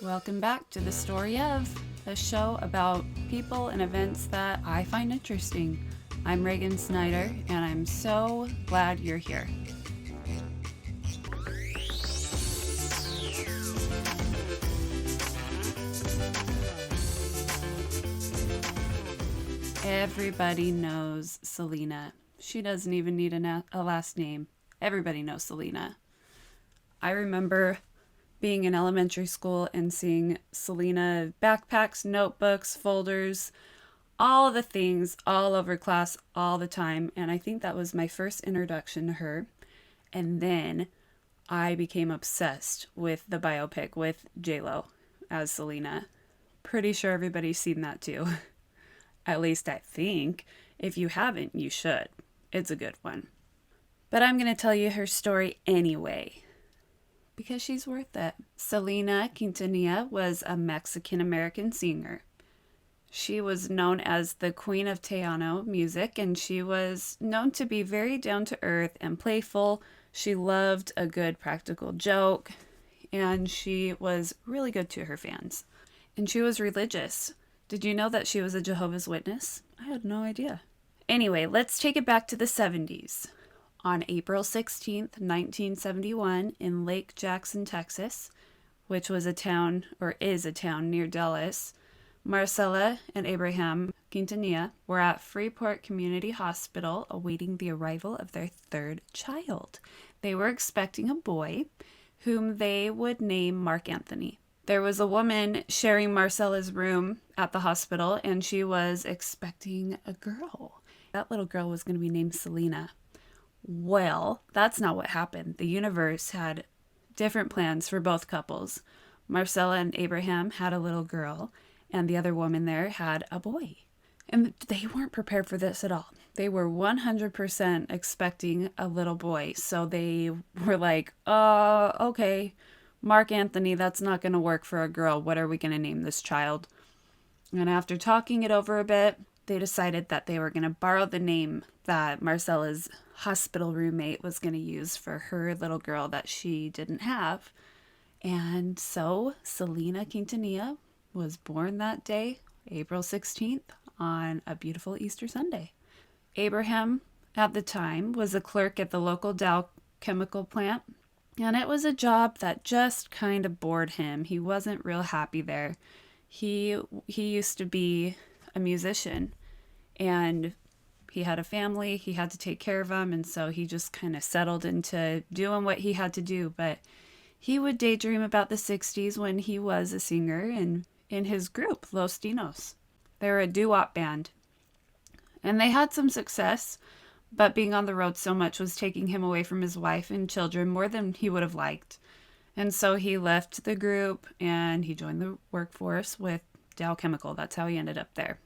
Welcome back to the story of a show about people and events that I find interesting. I'm Reagan Snyder, and I'm so glad you're here. Everybody knows Selena. She doesn't even need a last name. Everybody knows Selena. I remember being in elementary school and seeing Selena backpacks, notebooks, folders, all the things all over class all the time. And I think that was my first introduction to her. And then I became obsessed with the biopic with J-Lo as Selena. Pretty sure everybody's seen that too. At least I think. If you haven't, you should. It's a good one. But I'm going to tell you her story anyway, because she's worth it. Selena Quintanilla was a Mexican-American singer. She was known as the Queen of Tejano music, and she was known to be very down-to-earth and playful. She loved a good practical joke, and she was really good to her fans. And she was religious. Did you know that she was a Jehovah's Witness? I had no idea. Anyway, let's take it back to the 70s. On April 16th, 1971, in Lake Jackson, Texas, which was a town, or is a town near Dallas, Marcella and Abraham Quintanilla were at Freeport Community Hospital awaiting the arrival of their third child. They were expecting a boy whom they would name Mark Anthony. There was a woman sharing Marcella's room at the hospital, and she was expecting a girl. That little girl was going to be named Selena. Well, that's not what happened. The universe had different plans for both couples. Marcella and Abraham had a little girl, and the other woman there had a boy. And they weren't prepared for this at all. They were 100% expecting a little boy. So they were like, okay, Mark Anthony, that's not going to work for a girl. What are we going to name this child? And after talking it over a bit, they decided that they were going to borrow the name that Marcella's hospital roommate was going to use for her little girl that she didn't have. And so Selena Quintanilla was born that day, April 16th, on a beautiful Easter Sunday. Abraham, at the time, was a clerk at the local Dow chemical plant, and it was a job that just kind of bored him. He wasn't real happy there. He used to be a musician, and he had a family. He had to take care of them, and so he just kind of settled into doing what he had to do. But he would daydream about the 60s when he was a singer and in his group, Los Dinos. They were a doo-wop band, and they had some success, but being on the road so much was taking him away from his wife and children more than he would have liked. And so he left the group and he joined the workforce with Dow Chemical. That's how he ended up there,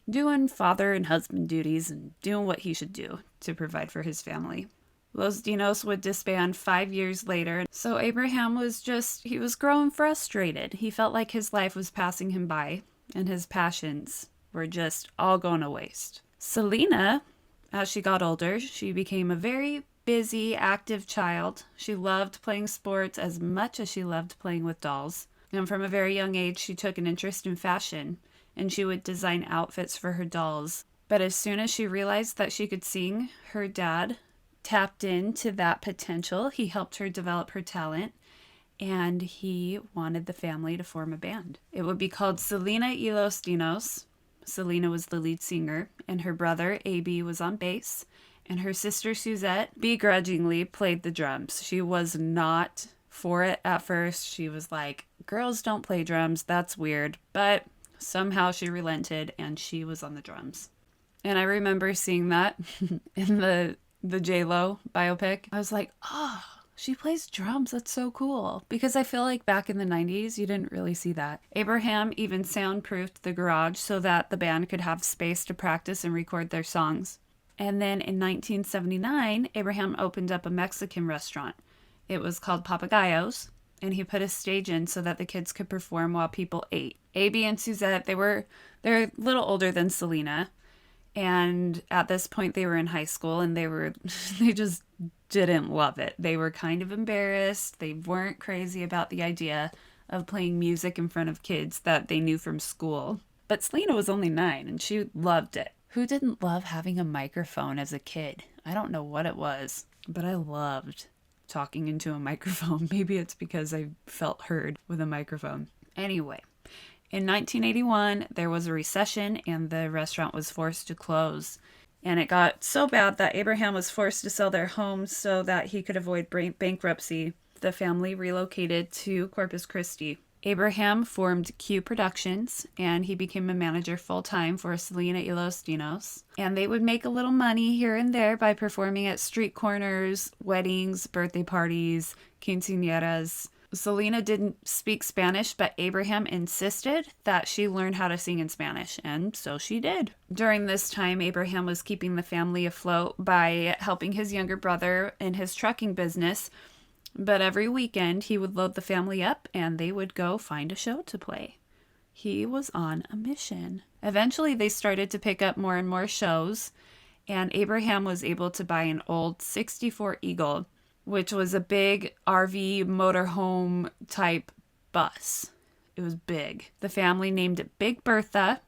doing father and husband duties and doing what he should do to provide for his family. Los Dinos would disband 5 years later, so Abraham was growing frustrated. He felt like his life was passing him by, and his passions were just all going to waste. Selena, as she got older, she became a very busy, active child. She loved playing sports as much as she loved playing with dolls. And from a very young age, she took an interest in fashion, and she would design outfits for her dolls. But as soon as she realized that she could sing, her dad tapped into that potential. He helped her develop her talent, and he wanted the family to form a band. It would be called Selena y Los Dinos. Selena was the lead singer, and her brother, A.B., was on bass, and her sister, Suzette, begrudgingly played the drums. She was not for it at first. She was like, girls don't play drums, that's weird. But somehow she relented, and she was on the drums. And I remember seeing that in the J-Lo biopic. I was like, oh, she plays drums. That's so cool. Because I feel like back in the 90s, you didn't really see that. Abraham even soundproofed the garage so that the band could have space to practice and record their songs. And then in 1979, Abraham opened up a Mexican restaurant. It was called Papagayos, and he put a stage in so that the kids could perform while people ate. A.B. and Suzette, they're a little older than Selena. And at this point, they were in high school, and they just didn't love it. They were kind of embarrassed. They weren't crazy about the idea of playing music in front of kids that they knew from school. But Selena was only 9 and she loved it. Who didn't love having a microphone as a kid? I don't know what it was, but I loved talking into a microphone. Maybe it's because I felt heard with a microphone. Anyway, in 1981, there was a recession and the restaurant was forced to close. And it got so bad that Abraham was forced to sell their home so that he could avoid bankruptcy. The family relocated to Corpus Christi. Abraham formed Q Productions, and he became a manager full-time for Selena y Los Dinos. And they would make a little money here and there by performing at street corners, weddings, birthday parties, quinceañeras. Selena didn't speak Spanish, but Abraham insisted that she learn how to sing in Spanish, and so she did. During this time, Abraham was keeping the family afloat by helping his younger brother in his trucking business, but every weekend he would load the family up and they would go find a show to play. He was on a mission. Eventually, they started to pick up more and more shows, and Abraham was able to buy an old 64 Eagle, which was a big RV motorhome type bus. It was big. The family named it Big Bertha.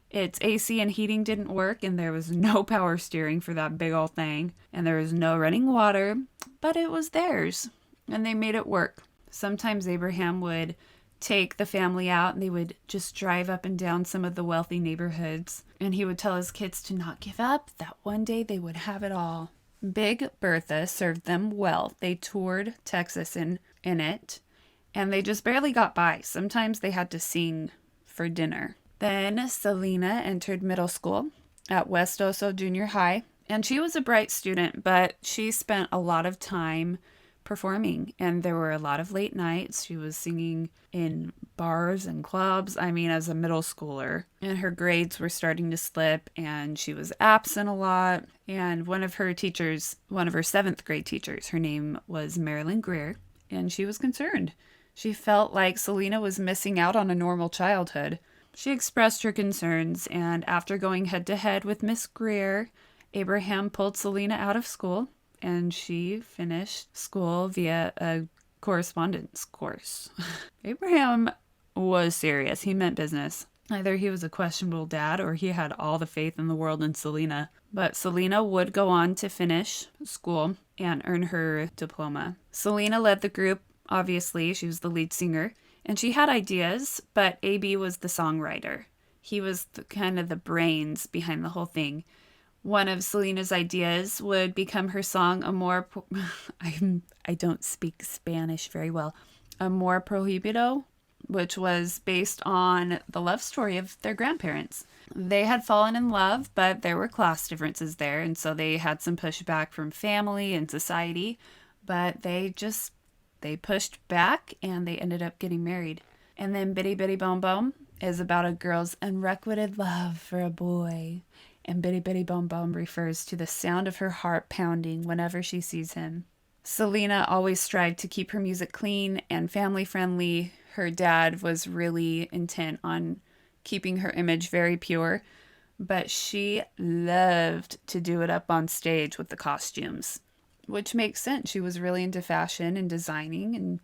Its AC and heating didn't work, and there was no power steering for that big old thing, and there was no running water, but it was theirs, and they made it work. Sometimes Abraham would take the family out, and they would just drive up and down some of the wealthy neighborhoods, and he would tell his kids to not give up, that one day they would have it all. Big Bertha served them well. They toured Texas in it, and they just barely got by. Sometimes they had to sing for dinner. Then Selena entered middle school at West Oso Junior High, and she was a bright student, but she spent a lot of time performing, and there were a lot of late nights. She was singing in bars and clubs, as a middle schooler, and her grades were starting to slip, and she was absent a lot. And one of her 7th grade teachers, her name was Marilyn Greer, and she was concerned. She felt like Selena was missing out on a normal childhood. She expressed her concerns, and after going head-to-head with Miss Greer, Abraham pulled Selena out of school, and she finished school via a correspondence course. Abraham was serious. He meant business. Either he was a questionable dad or he had all the faith in the world in Selena. But Selena would go on to finish school and earn her diploma. Selena led the group, obviously. She was the lead singer. And she had ideas, but AB was the songwriter. He was kind of the brains behind the whole thing. One of Selena's ideas would become her song Amor, I don't speak Spanish very well, Amor Prohibido, which was based on the love story of their grandparents. They had fallen in love, but there were class differences there, and so they had some pushback from family and society, but they pushed back and they ended up getting married. And then Bitty Bitty Bom Bom is about a girl's unrequited love for a boy. And Bitty Bitty Bom Bom refers to the sound of her heart pounding whenever she sees him. Selena always strived to keep her music clean and family friendly. Her dad was really intent on keeping her image very pure, but she loved to do it up on stage with the costumes, which makes sense. She was really into fashion and designing, and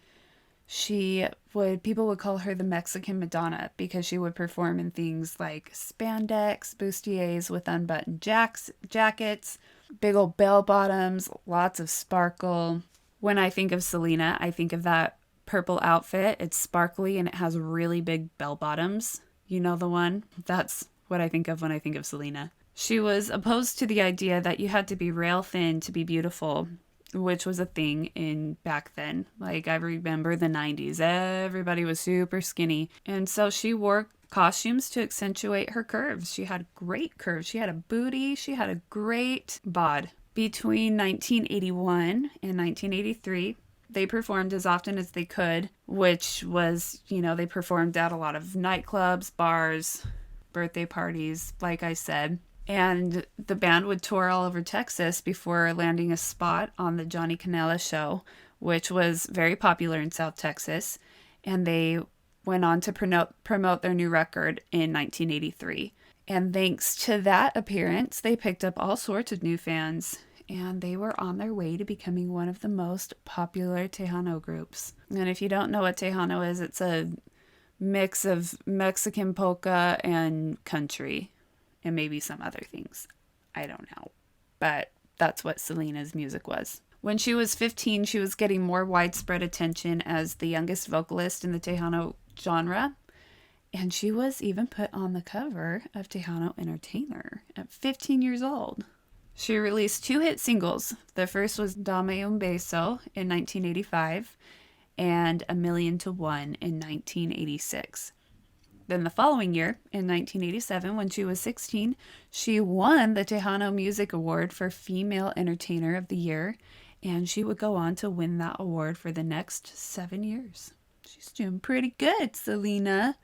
people would call her the Mexican Madonna because she would perform in things like spandex, bustiers with unbuttoned jackets, big old bell bottoms, lots of sparkle. When I think of Selena, I think of that purple outfit. It's sparkly and it has really big bell bottoms. You know the one? That's what I think of when I think of Selena. She was opposed to the idea that you had to be rail thin to be beautiful, which was a thing back then. Like, I remember the 90s. Everybody was super skinny. And so she wore costumes to accentuate her curves. She had great curves. She had a booty. She had a great bod. Between 1981 and 1983, they performed as often as they could, which was, they performed at a lot of nightclubs, bars, birthday parties, like I said. And the band would tour all over Texas before landing a spot on the Johnny Canela show, which was very popular in South Texas. And they went on to promote their new record in 1983. And thanks to that appearance, they picked up all sorts of new fans. and they were on their way to becoming one of the most popular Tejano groups. And if you don't know what Tejano is, it's a mix of Mexican polka and country, and maybe some other things. I don't know. But that's what Selena's music was. When she was 15, she was getting more widespread attention as the youngest vocalist in the Tejano genre. And she was even put on the cover of Tejano Entertainer at 15 years old. She released 2 hit singles. The first was Dame un Beso in 1985 and A Million to One in 1986. Then the following year, in 1987, when she was 16, she won the Tejano Music Award for Female Entertainer of the Year, and she would go on to win that award for the next 7 years. She's doing pretty good, Selena.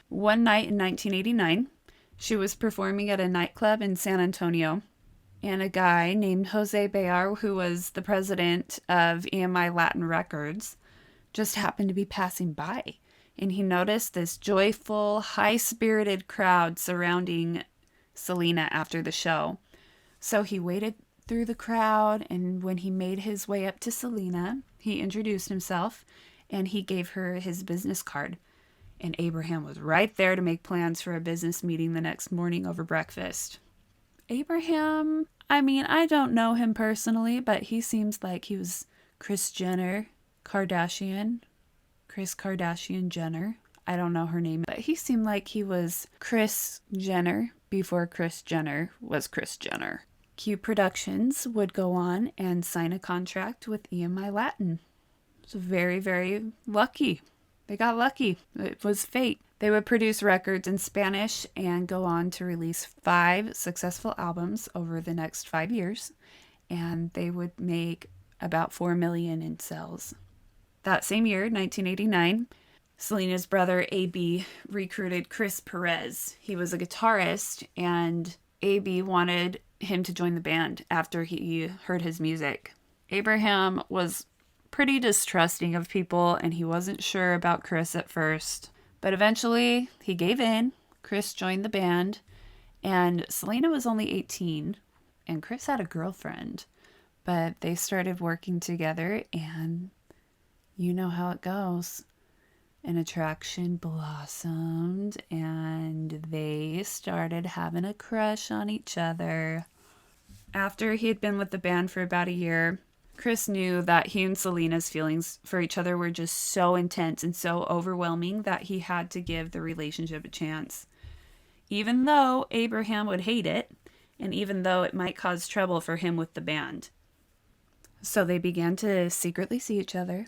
One night in 1989, she was performing at a nightclub in San Antonio, and a guy named Jose Bayar, who was the president of EMI Latin Records, just happened to be passing by. And he noticed this joyful, high-spirited crowd surrounding Selena after the show. So he waited through the crowd, and when he made his way up to Selena, he introduced himself, and he gave her his business card. And Abraham was right there to make plans for a business meeting the next morning over breakfast. Abraham, I don't know him personally, but he seems like he was Kris Kardashian Jenner. I don't know her name, but he seemed like he was Kris Jenner before Kris Jenner was Kris Jenner. Q Productions would go on and sign a contract with EMI Latin. It's very, very lucky. They got lucky. It was fate. They would produce records in Spanish and go on to release 5 successful albums over the next 5 years, and they would make about $4 million in sales. That same year, 1989, Selena's brother AB recruited Chris Perez. He was a guitarist, and AB wanted him to join the band after he heard his music. Abraham was pretty distrusting of people, and he wasn't sure about Chris at first. But eventually, he gave in. Chris joined the band, and Selena was only 18, and Chris had a girlfriend. But they started working together, and you know how it goes. An attraction blossomed, and they started having a crush on each other. After he had been with the band for about a year, Chris knew that he and Selena's feelings for each other were just so intense and so overwhelming that he had to give the relationship a chance. Even though Abraham would hate it, and even though it might cause trouble for him with the band. So they began to secretly see each other.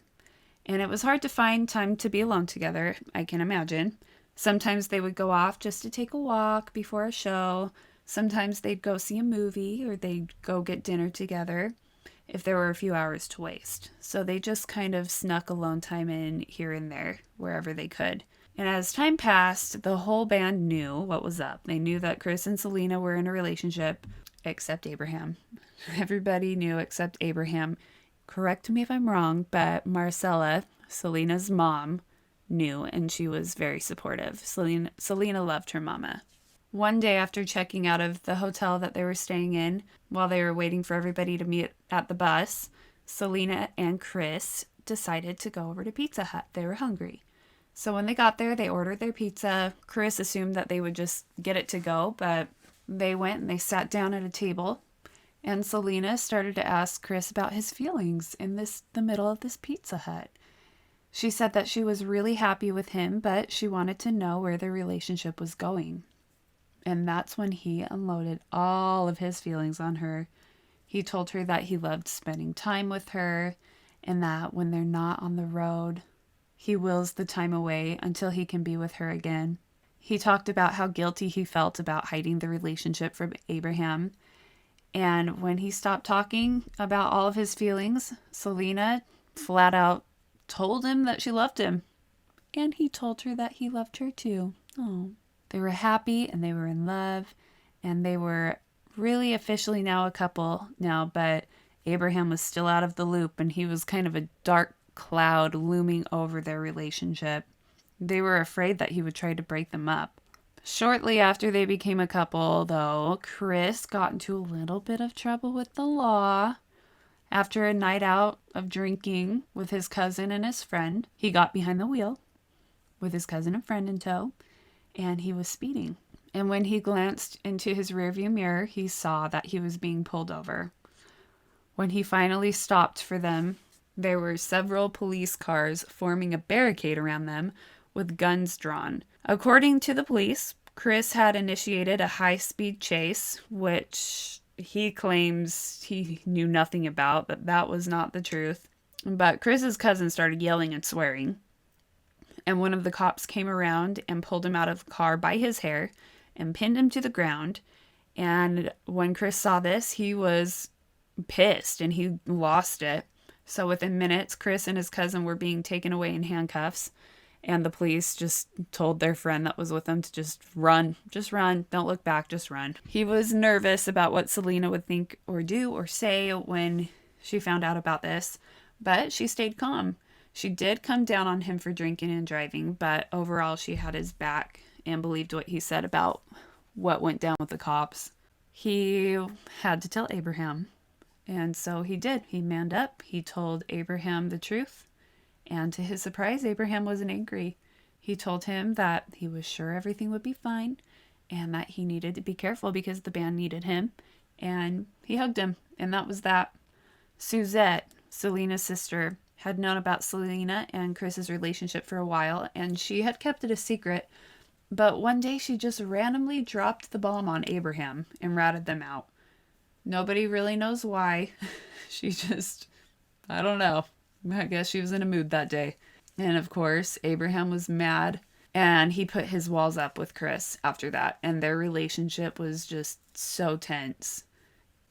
And it was hard to find time to be alone together, I can imagine. Sometimes they would go off just to take a walk before a show. Sometimes they'd go see a movie or they'd go get dinner together if there were a few hours to waste. So they just kind of snuck alone time in here and there, wherever they could. And as time passed, the whole band knew what was up. They knew that Chris and Selena were in a relationship, except Abraham. Everybody knew except Abraham. Correct me if I'm wrong, but Marcella, Selena's mom, knew, and she was very supportive. Selena loved her mama. One day after checking out of the hotel that they were staying in, while they were waiting for everybody to meet at the bus, Selena and Chris decided to go over to Pizza Hut. They were hungry. So when they got there, they ordered their pizza. Chris assumed that they would just get it to go, but they went and they sat down at a table. And Selena started to ask Chris about his feelings in the middle of this Pizza Hut. She said that she was really happy with him, but she wanted to know where their relationship was going. And that's when he unloaded all of his feelings on her. He told her that he loved spending time with her, and that when they're not on the road, he wills the time away until he can be with her again. He talked about how guilty he felt about hiding the relationship from Abraham. And when he stopped talking about all of his feelings, Selena flat out told him that she loved him. And he told her that he loved her too. Oh. They were happy and they were in love. And they were really officially now a couple now, but Abraham was still out of the loop and he was kind of a dark cloud looming over their relationship. They were afraid that he would try to break them up. Shortly after they became a couple, though, Chris got into a little bit of trouble with the law. After a night out of drinking with his cousin and his friend, he got behind the wheel with his cousin and friend in tow, and he was speeding. And when he glanced into his rearview mirror, he saw that he was being pulled over. When he finally stopped for them, there were several police cars forming a barricade around them with guns drawn. According to the police, Chris had initiated a high-speed chase, which he claims he knew nothing about, but that was not the truth. But Chris's cousin started yelling and swearing, and one of the cops came around and pulled him out of the car by his hair and pinned him to the ground. And when Chris saw this, he was pissed and he lost it. So within minutes, Chris and his cousin were being taken away in handcuffs, and the police just told their friend that was with them to just run, don't look back, just run. He was nervous about what Selena would think or do or say when she found out about this, but she stayed calm. She did come down on him for drinking and driving, but overall she had his back and believed what he said about what went down with the cops. He had to tell Abraham, and so he did. He manned up. He told Abraham the truth. And to his surprise, Abraham wasn't angry. He told him that he was sure everything would be fine and that he needed to be careful because the band needed him. And he hugged him. And that was that. Suzette, Selena's sister, had known about Selena and Chris's relationship for a while, and she had kept it a secret. But one day she just randomly dropped the bomb on Abraham and ratted them out. Nobody really knows why. She just, I don't know. I guess she was in a mood that day. And of course, Abraham was mad, and he put his walls up with Chris after that, and their relationship was just so tense.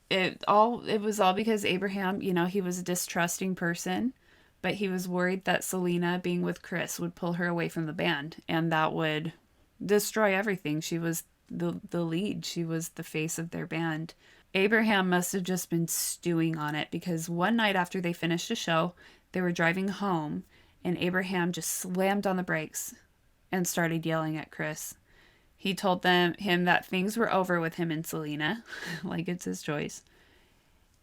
It was all because Abraham, he was a distrusting person, but he was worried that Selena being with Chris would pull her away from the band, and that would destroy everything. She was the lead. She was the face of their band. Abraham must have just been stewing on it, because one night after they finished a show, they were driving home, and Abraham just slammed on the brakes and started yelling at Chris. He told him that things were over with him and Selena, like it's his choice.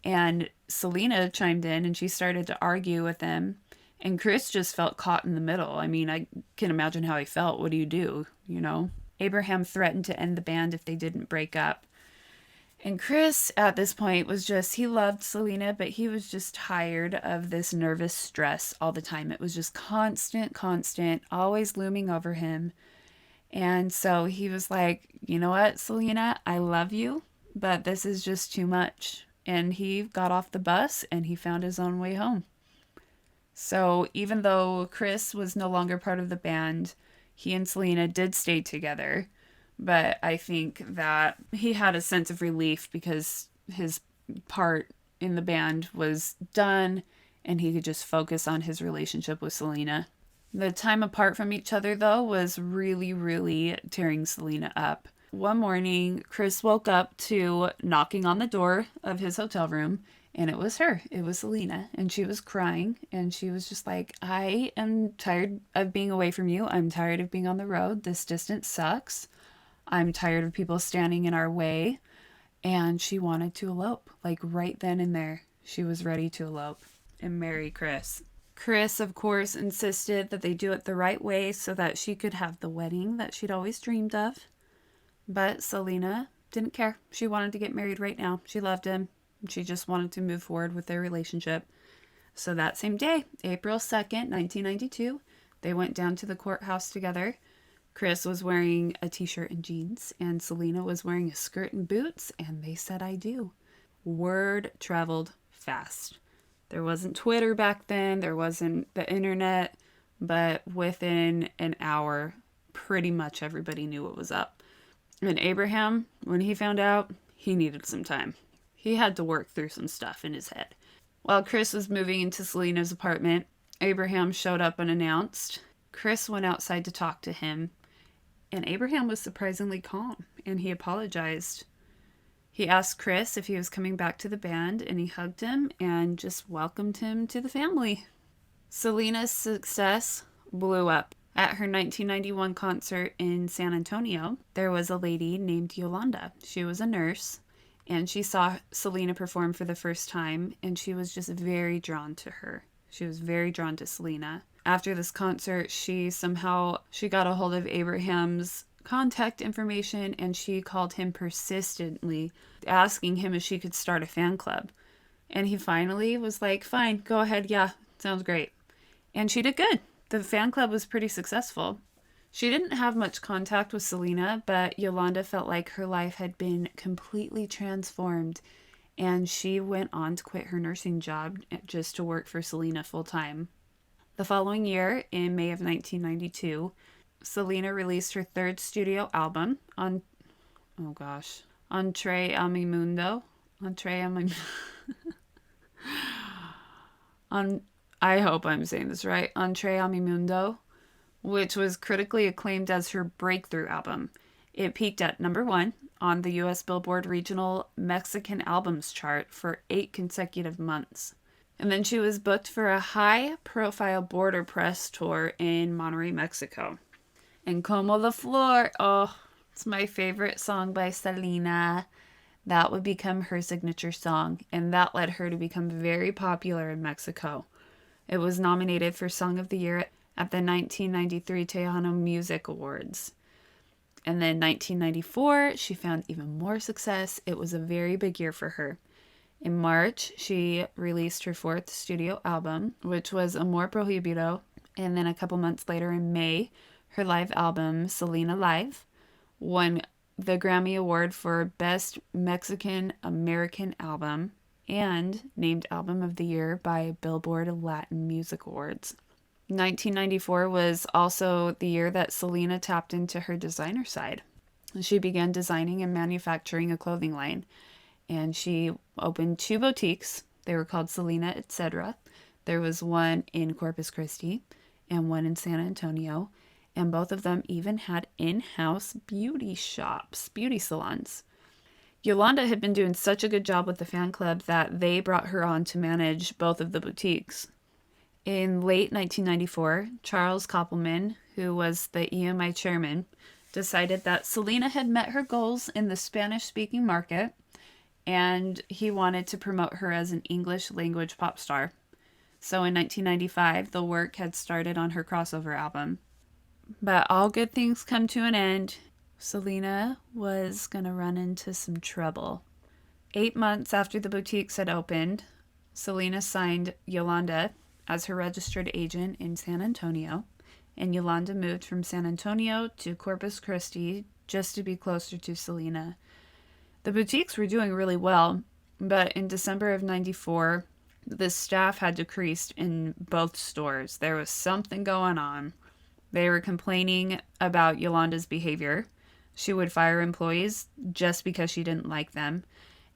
And Selena chimed in, and she started to argue with him, and Chris just felt caught in the middle. I mean, I can imagine how he felt. What do you do, Abraham threatened to end the band if they didn't break up. And Chris, at this point, he loved Selena, but he was just tired of this nervous stress all the time. It was just constant, always looming over him. And so he was like, you know what, Selena, I love you, but this is just too much. And he got off the bus and he found his own way home. So even though Chris was no longer part of the band, he and Selena did stay together. But I think that he had a sense of relief because his part in the band was done and he could just focus on his relationship with Selena. The time apart from each other, though, was really, really tearing Selena up. One morning, Chris woke up to knocking on the door of his hotel room, and it was her. It was Selena, and she was crying, and she was just like, I am tired of being away from you. I'm tired of being on the road. This distance sucks. I'm tired of people standing in our way. And she wanted to elope. Like right then and there, she was ready to elope and marry Chris. Chris, of course, insisted that they do it the right way so that she could have the wedding that she'd always dreamed of. But Selena didn't care. She wanted to get married right now. She loved him. She just wanted to move forward with their relationship. So that same day, April 2nd, 1992, they went down to the courthouse together. Chris was wearing a t-shirt and jeans, and Selena was wearing a skirt and boots, and they said, I do. Word traveled fast. There wasn't Twitter back then, there wasn't the internet, but within an hour, pretty much everybody knew what was up. And Abraham, when he found out, he needed some time. He had to work through some stuff in his head. While Chris was moving into Selena's apartment, Abraham showed up unannounced. Chris went outside to talk to him, and Abraham was surprisingly calm, and he apologized. He asked Chris if he was coming back to the band, and he hugged him and just welcomed him to the family. Selena's success blew up. At her 1991 concert in San Antonio, there was a lady named Yolanda. She was a nurse, and she saw Selena perform for the first time, and she was just very drawn to her. She was very drawn to Selena. After this concert, she got a hold of Abraham's contact information, and she called him persistently, asking him if she could start a fan club. And he finally was like, fine, go ahead. Yeah, sounds great. And she did good. The fan club was pretty successful. She didn't have much contact with Selena, but Yolanda felt like her life had been completely transformed, and she went on to quit her nursing job just to work for Selena full time. The following year, in May of 1992, Selena released her third studio album on, Entre a mi mundo. Entre a mi... I hope I'm saying this right. Entre a mi mundo, which was critically acclaimed as her breakthrough album. It peaked at number 1 on the U.S. Billboard Regional Mexican Albums chart for 8 consecutive months. And then she was booked for a high-profile border press tour in Monterrey, Mexico. And Como the Floor, it's my favorite song by Selena. That would become her signature song, and that led her to become very popular in Mexico. It was nominated for Song of the Year at the 1993 Tejano Music Awards. And then 1994, she found even more success. It was a very big year for her. In March, she released her 4th studio album, which was Amor Prohibido. And then a couple months later in May, her live album, Selena Live, won the Grammy Award for Best Mexican American Album and named Album of the Year by Billboard Latin Music Awards. 1994 was also the year that Selena tapped into her designer side. She began designing and manufacturing a clothing line, and she opened 2 boutiques. They were called Selena Etc. There was one in Corpus Christi and one in San Antonio, and both of them even had in-house beauty shops, beauty salons. Yolanda had been doing such a good job with the fan club that they brought her on to manage both of the boutiques. In late 1994, Charles Koppelman, who was the EMI chairman, decided that Selena had met her goals in the Spanish-speaking market, and he wanted to promote her as an English language pop star. So in 1995, the work had started on her crossover album. But all good things come to an end. Selena was going to run into some trouble. 8 months after the boutiques had opened, Selena signed Yolanda as her registered agent in San Antonio, and Yolanda moved from San Antonio to Corpus Christi just to be closer to Selena. The boutiques were doing really well, but in December of 94, the staff had decreased in both stores. There was something going on. They were complaining about Yolanda's behavior. She would fire employees just because she didn't like them.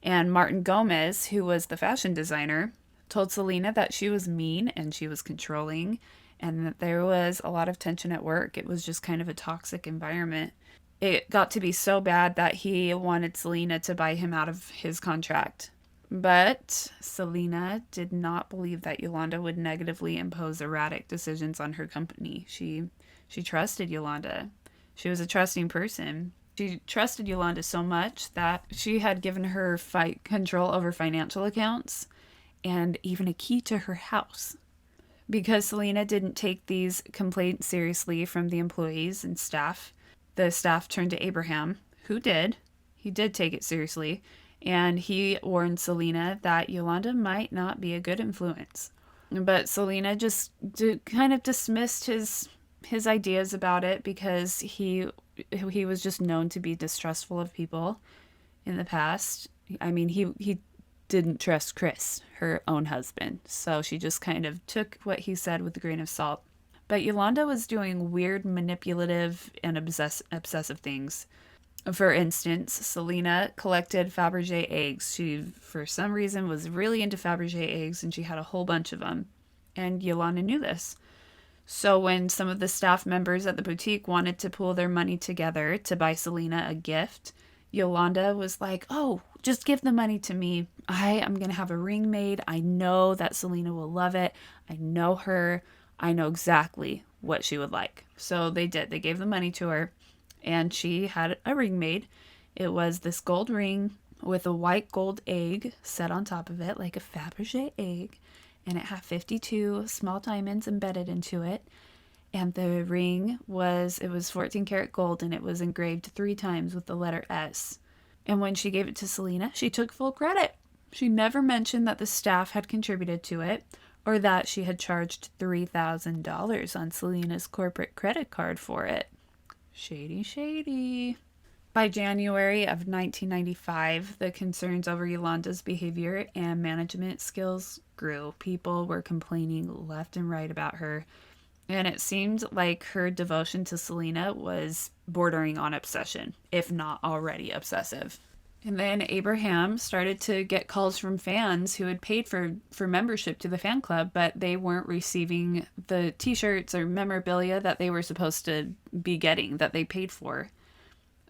And Martin Gomez, who was the fashion designer, told Selena that she was mean and she was controlling and that there was a lot of tension at work. It was just kind of a toxic environment. It got to be so bad that he wanted Selena to buy him out of his contract. But Selena did not believe that Yolanda would negatively impose erratic decisions on her company. She trusted Yolanda. She was a trusting person. She trusted Yolanda so much that she had given her control over financial accounts and even a key to her house. Because Selena didn't take these complaints seriously from the employees and staff, the staff turned to Abraham, who did. He did take it seriously, and he warned Selena that Yolanda might not be a good influence. But Selena just kind of dismissed his ideas about it because he was just known to be distrustful of people in the past. I mean, he didn't trust Chris, her own husband, so she just kind of took what he said with a grain of salt. But Yolanda was doing weird, manipulative, and obsessive things. For instance, Selena collected Fabergé eggs. She, for some reason, was really into Fabergé eggs, and she had a whole bunch of them. And Yolanda knew this. So when some of the staff members at the boutique wanted to pool their money together to buy Selena a gift, Yolanda was like, oh, just give the money to me. I am going to have a ring made. I know that Selena will love it. I know her. I know exactly what she would like. So they did. They gave the money to her, and she had a ring made. It was this gold ring with a white gold egg set on top of it, like a Fabergé egg, and it had 52 small diamonds embedded into it. And the ring it was 14 karat gold, and it was engraved 3 times with the letter S. And when she gave it to Selena, she took full credit. She never mentioned that the staff had contributed to it, or that she had charged $3,000 on Selena's corporate credit card for it. Shady, shady. By January of 1995, the concerns over Yolanda's behavior and management skills grew. People were complaining left and right about her, and it seemed like her devotion to Selena was bordering on obsession, if not already obsessive. And then Abraham started to get calls from fans who had paid for membership to the fan club, but they weren't receiving the t-shirts or memorabilia that they were supposed to be getting, that they paid for.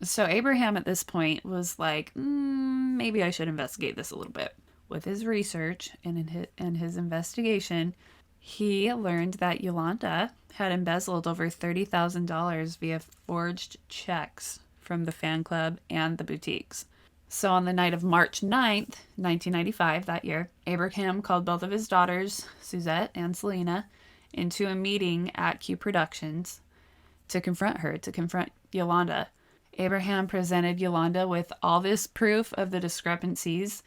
So Abraham at this point was like, maybe I should investigate this a little bit. With his research and in his investigation, he learned that Yolanda had embezzled over $30,000 via forged checks from the fan club and the boutiques. So on the night of March 9th, 1995, that year, Abraham called both of his daughters, Suzette and Selena, into a meeting at Q Productions to confront Yolanda. Abraham presented Yolanda with all this proof of the discrepancies,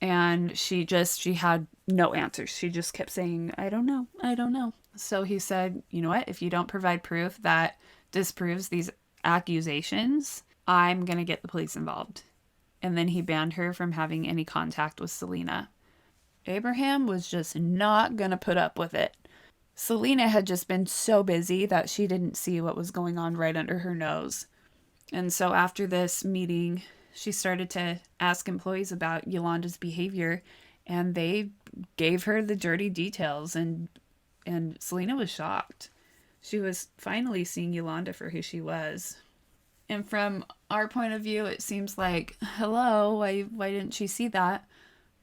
and she had no answers. She just kept saying, I don't know. So he said, you know what, if you don't provide proof that disproves these accusations, I'm going to get the police involved. And then he banned her from having any contact with Selena. Abraham was just not going to put up with it. Selena had just been so busy that she didn't see what was going on right under her nose. And so after this meeting, she started to ask employees about Yolanda's behavior, and they gave her the dirty details, and Selena was shocked. She was finally seeing Yolanda for who she was. And from our point of view, it seems like, hello, why didn't she see that?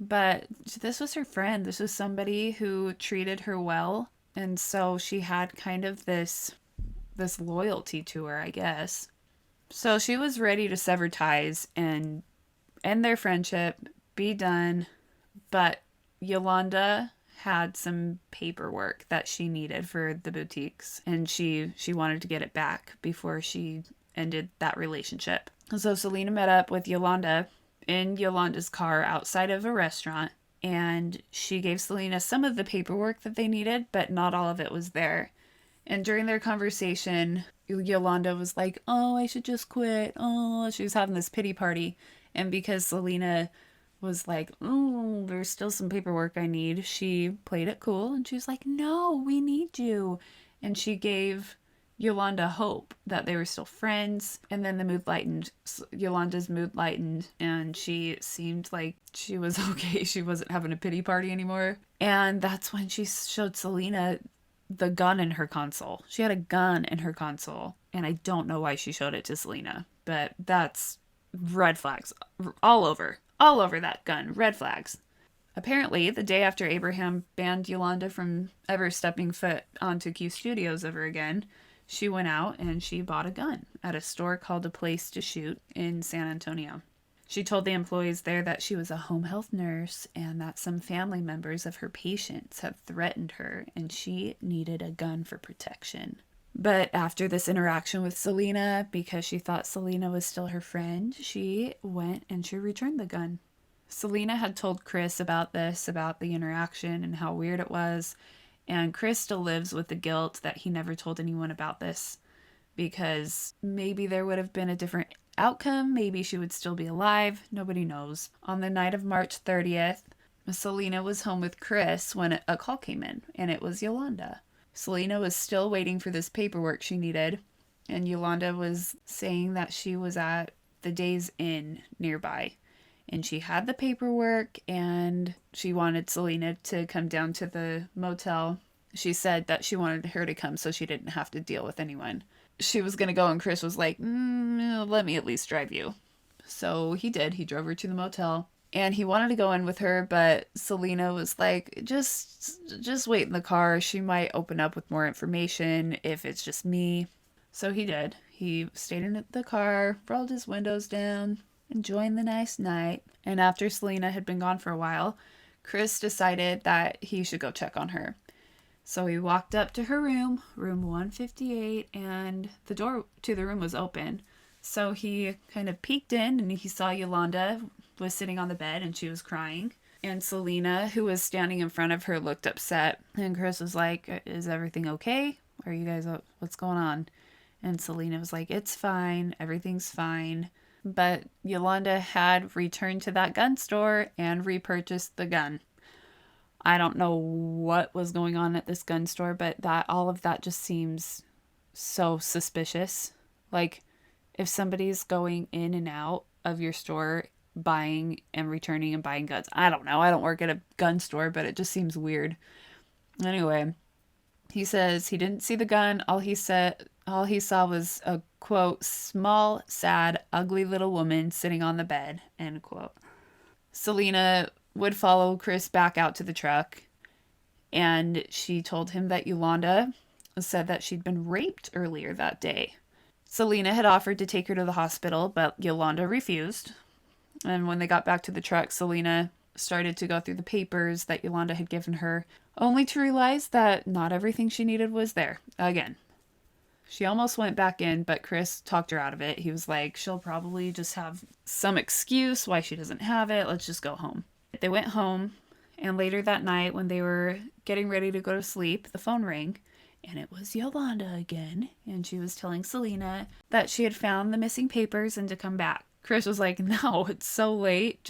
But this was her friend. This was somebody who treated her well. And so she had kind of this loyalty to her, I guess. So she was ready to sever ties and end their friendship, be done. But Yolanda had some paperwork that she needed for the boutiques, and she wanted to get it back before she ended that relationship. So Selena met up with Yolanda in Yolanda's car outside of a restaurant, and she gave Selena some of the paperwork that they needed, but not all of it was there. And during their conversation, Yolanda was like, oh, I should just quit. Oh, she was having this pity party. And because Selena was like, oh, there's still some paperwork I need, she played it cool, and she was like, no, we need you. And she gave Yolanda hope that they were still friends. And then the mood lightened. Yolanda's mood lightened, and she seemed like she was okay. She wasn't having a pity party anymore. And that's when she showed Selena the gun in her console. She had a gun in her console, and I don't know why she showed it to Selena, but that's red flags all over that gun. Red flags. Apparently, the day after Abraham banned Yolanda from ever stepping foot onto Q Studios ever again, she went out and she bought a gun at a store called A Place to Shoot in San Antonio. She told the employees there that she was a home health nurse and that some family members of her patients had threatened her and she needed a gun for protection. But after this interaction with Selena, because she thought Selena was still her friend, she went and she returned the gun. Selena had told Chris about this, about the interaction and how weird it was, and Chris still lives with the guilt that he never told anyone about this, because maybe there would have been a different outcome. Maybe she would still be alive. Nobody knows. On the night of March 30th, Selena was home with Chris when a call came in, and it was Yolanda. Selena was still waiting for this paperwork she needed, and Yolanda was saying that she was at the Days Inn nearby, and she had the paperwork, and she wanted Selena to come down to the motel. She said that she wanted her to come so she didn't have to deal with anyone. She was going to go, and Chris was like, let me at least drive you. So he did. He drove her to the motel, and he wanted to go in with her, but Selena was like, just wait in the car. She might open up with more information if it's just me. So he did. He stayed in the car, rolled his windows down, enjoying the nice night. And after Selena had been gone for a while, Chris decided that he should go check on her. So he walked up to her room, room 158, and the door to the room was open. So he kind of peeked in and he saw Yolanda was sitting on the bed and she was crying. And Selena, who was standing in front of her, looked upset. And Chris was like, is everything okay? Are you guys, what's going on? And Selena was like, it's fine. Everything's fine. But Yolanda had returned to that gun store and repurchased the gun. I don't know what was going on at this gun store, but all of that just seems so suspicious. Like, if somebody's going in and out of your store buying and returning and buying guns, I don't know. I don't work at a gun store, but it just seems weird. Anyway, he says he didn't see the gun. All he saw was a, quote, small, sad, ugly little woman sitting on the bed, end quote. Selena would follow Chris back out to the truck, and she told him that Yolanda said that she'd been raped earlier that day. Selena had offered to take her to the hospital, but Yolanda refused. And when they got back to the truck, Selena started to go through the papers that Yolanda had given her, only to realize that not everything she needed was there again. She almost went back in, but Chris talked her out of it. He was like, she'll probably just have some excuse why she doesn't have it. Let's just go home. They went home, and later that night when they were getting ready to go to sleep, the phone rang. And it was Yolanda again, and she was telling Selena that she had found the missing papers and to come back. Chris was like, no, it's so late,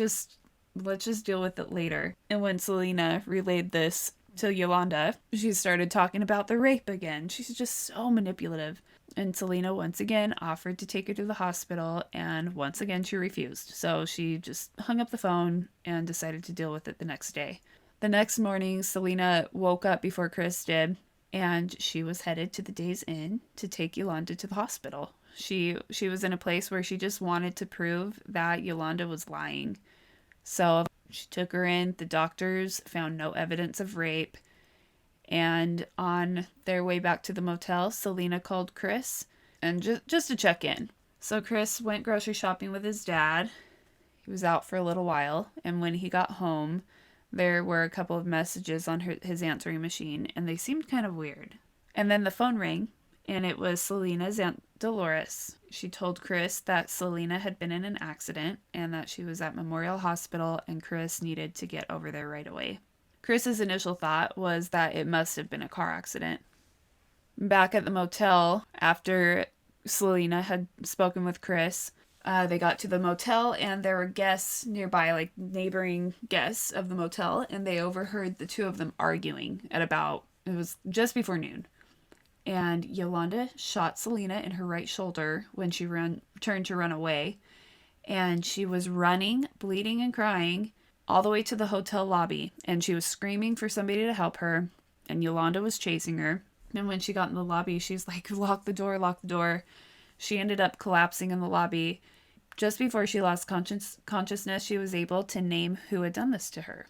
let's just deal with it later. And when Selena relayed this to Yolanda, she started talking about the rape again. She's just so manipulative. And Selena once again offered to take her to the hospital, and once again she refused. So she just hung up the phone and decided to deal with it the next day. The next morning, Selena woke up before Chris did, and she was headed to the Days Inn to take Yolanda to the hospital. She was in a place where she just wanted to prove that Yolanda was lying. So she took her in. The doctors found no evidence of rape. And on their way back to the motel, Selena called Chris and just to check in. So Chris went grocery shopping with his dad. He was out for a little while. And when he got home, there were a couple of messages on his answering machine, and they seemed kind of weird. And then the phone rang, and it was Selena's Aunt Dolores. She told Chris that Selena had been in an accident and that she was at Memorial Hospital, and Chris needed to get over there right away. Chris's initial thought was that it must have been a car accident. Back at the motel, after Selena had spoken with Chris, they got to the motel, and there were guests nearby, like neighboring guests of the motel, and they overheard the two of them arguing it was just before noon. And Yolanda shot Selena in her right shoulder when she turned to run away. And she was running, bleeding and crying all the way to the hotel lobby. And she was screaming for somebody to help her. And Yolanda was chasing her. And when she got in the lobby, she's like, lock the door, lock the door. She ended up collapsing in the lobby. Just before she lost consciousness, she was able to name who had done this to her.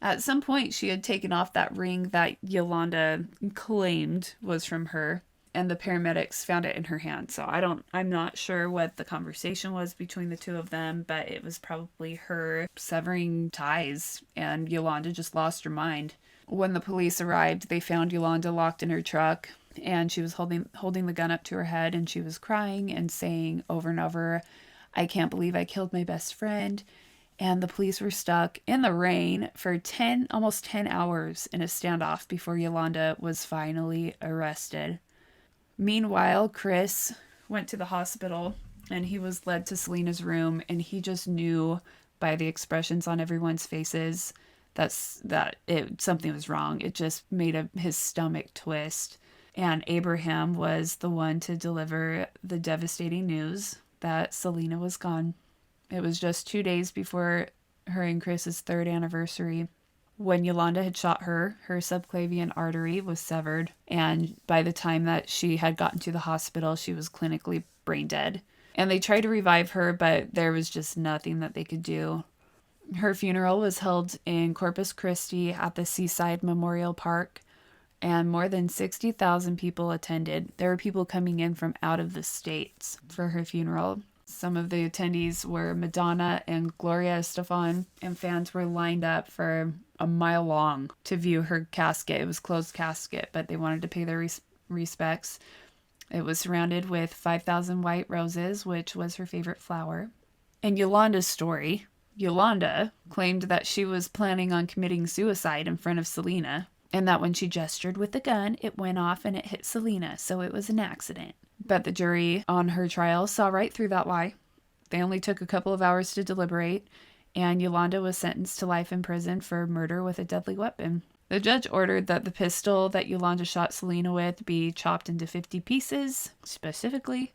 At some point, she had taken off that ring that Yolanda claimed was from her, and the paramedics found it in her hand. So I'm not sure what the conversation was between the two of them, but it was probably her severing ties, and Yolanda just lost her mind. When the police arrived, they found Yolanda locked in her truck, and she was holding the gun up to her head, and she was crying and saying over and over, I can't believe I killed my best friend. And the police were stuck in the rain for almost 10 hours in a standoff before Yolanda was finally arrested. Meanwhile, Chris went to the hospital, and he was led to Selena's room, and he just knew by the expressions on everyone's faces that something was wrong. It just made his stomach twist. And Abraham was the one to deliver the devastating news that Selena was gone. It was just 2 days before her and Chris's third anniversary. When Yolanda had shot her subclavian artery was severed, and by the time that she had gotten to the hospital, she was clinically brain dead. And they tried to revive her, but there was just nothing that they could do. Her funeral was held in Corpus Christi at the Seaside Memorial Park, and more than 60,000 people attended. There were people coming in from out of the states for her funeral. Some of the attendees were Madonna and Gloria Estefan, and fans were lined up for a mile long to view her casket. It was a closed casket, but they wanted to pay their respects. It was surrounded with 5,000 white roses, which was her favorite flower. And Yolanda's story, Yolanda claimed that she was planning on committing suicide in front of Selena, and that when she gestured with the gun, it went off and it hit Selena, so it was an accident. But the jury on her trial saw right through that lie. They only took a couple of hours to deliberate, and Yolanda was sentenced to life in prison for murder with a deadly weapon. The judge ordered that the pistol that Yolanda shot Selena with be chopped into 50 pieces, specifically,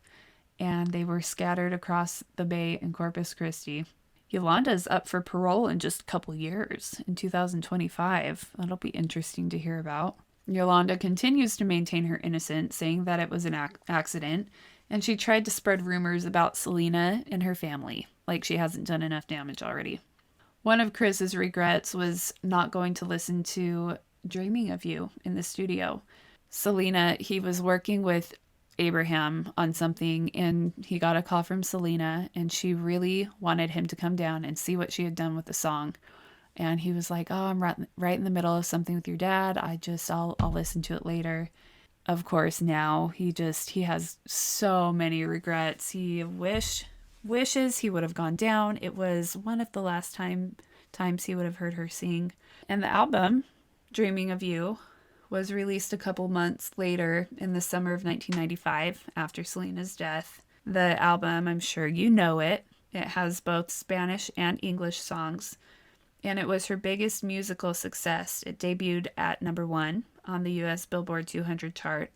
and they were scattered across the bay in Corpus Christi. Yolanda's up for parole in just a couple years, in 2025. That'll be interesting to hear about. Yolanda continues to maintain her innocence, saying that it was an accident, and she tried to spread rumors about Selena and her family, like she hasn't done enough damage already. One of Chris's regrets was not going to listen to Dreaming of You in the studio. Selena, he was working with Abraham on something, and he got a call from Selena, and she really wanted him to come down and see what she had done with the song. And he was like, "Oh, I'm right in the middle of something with your dad. I'll listen to it later." Of course, now he has so many regrets. He wishes he would have gone down. It was one of the last times he would have heard her sing. And the album, Dreaming of You, was released a couple months later in the summer of 1995 after Selena's death. The album, I'm sure you know it. It has both Spanish and English songs, and it was her biggest musical success. It debuted at number 1 on the US Billboard 200 chart.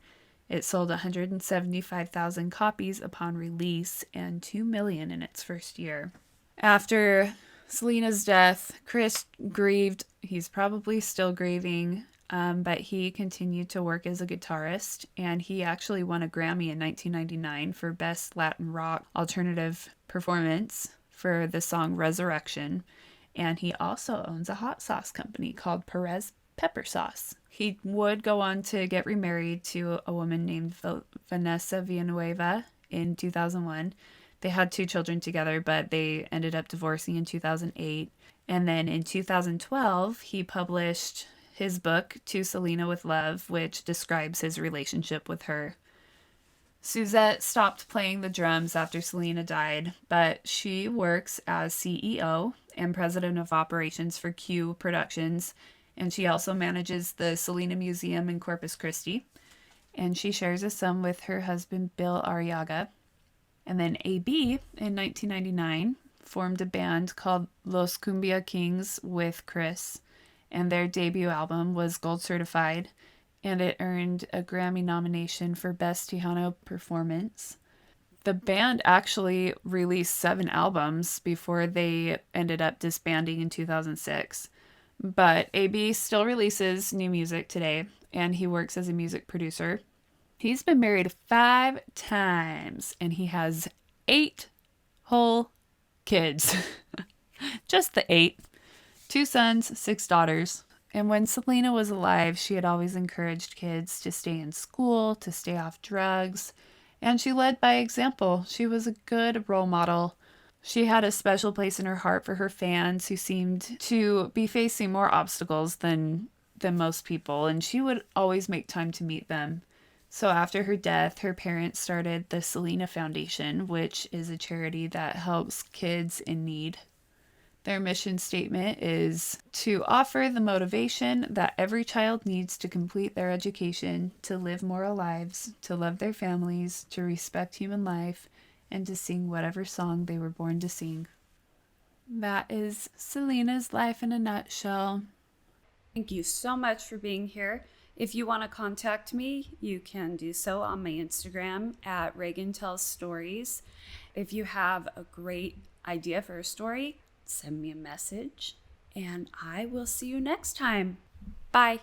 It sold 175,000 copies upon release and 2 million in its first year. After Selena's death, Chris grieved. He's probably still grieving, but he continued to work as a guitarist, and he actually won a Grammy in 1999 for Best Latin Rock Alternative Performance for the song Resurrection. And he also owns a hot sauce company called Perez Pepper Sauce. He would go on to get remarried to a woman named Vanessa Villanueva in 2001. They had 2 children together, but they ended up divorcing in 2008. And then in 2012, he published his book, To Selena with Love, which describes his relationship with her. Suzette stopped playing the drums after Selena died, but she works as CEO and president of operations for Q Productions, and she also manages the Selena Museum in Corpus Christi, and she shares a son with her husband Bill Arriaga. And then AB in 1999 formed a band called Los Cumbia Kings with Chris, and their debut album was gold certified, and it earned a Grammy nomination for Best Tejano Performance. The band actually released 7 albums before they ended up disbanding in 2006. But AB still releases new music today, and he works as a music producer. He's been married 5 times, and he has 8 whole kids. Just the 8. 2 sons, 6 daughters. And when Selena was alive, she had always encouraged kids to stay in school, to stay off drugs, and she led by example. She was a good role model. She had a special place in her heart for her fans who seemed to be facing more obstacles than most people, and she would always make time to meet them. So after her death, her parents started the Selena Foundation, which is a charity that helps kids in need. Their mission statement is to offer the motivation that every child needs to complete their education, to live moral lives, to love their families, to respect human life, and to sing whatever song they were born to sing. That is Selena's life in a nutshell. Thank you so much for being here. If you want to contact me, you can do so on my Instagram at Reagan Tells Stories. If you have a great idea for a story, send me a message, and I will see you next time. Bye.